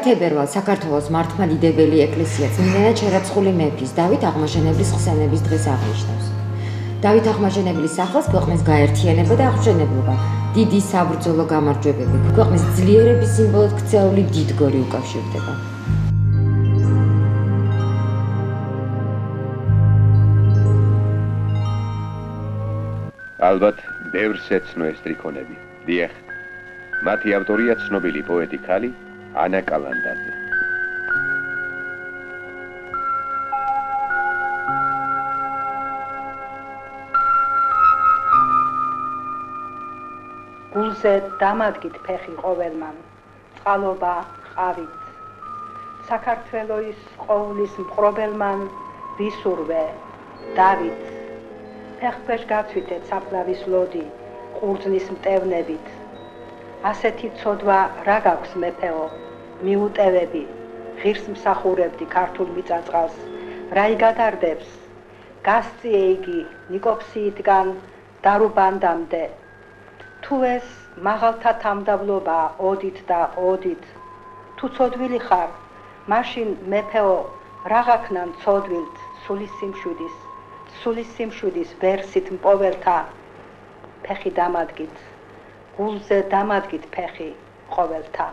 თებერვალ საქართველოს მართლმადიდებელი ეკლესია წმინდანად შერაცხული მეფის დავით აღმაშენებლის ხსენების დღეს აღნიშნავს. დავით აღმაშენებლის სახელს ქვეყნის გაერთიანება და აღმშენებლობა, დიდი საბრძოლო გამარჯვებები, ქვეყნის ძლიერების სიმბოლოდ ქცეული დიდგორი უკავშირდება. ალბათ ბევრს ეცნო ეს ტრიქონები. დიახ, მათი ავტორია ცნობილი პოეტი ქალი ანა კალანდაძე. გულზე დამადგით ფეხი ყოველმან, წყალობა ყავით. საქართველოს ყოვლის მყრობელმან ვისურვე, დავით. ფეხქვეშ გაცვითეთ საფლავის ლოდი, ყურძნის მტევნებით. ასეთი ცოდვა რა გაქვს მეფეო, მიუტევები, ღირს მსახურებდი ქართულ მიწა-წყალს, რა იგადარდებს, გასწიე იგი ნიკოფსიიდან დარუბანდამდე. თუ ეს მაღალთა თამდავლობაა ოდით და ოდით, თუ ცოდვილი ხარ, მაშინ მეფეო რაღაქნან ცოდვილთ სულის სიმშვიდის ვერსით მპოველთა, ფეხი დამადგით, გულზე დამადგით ფეხი ყოველთა.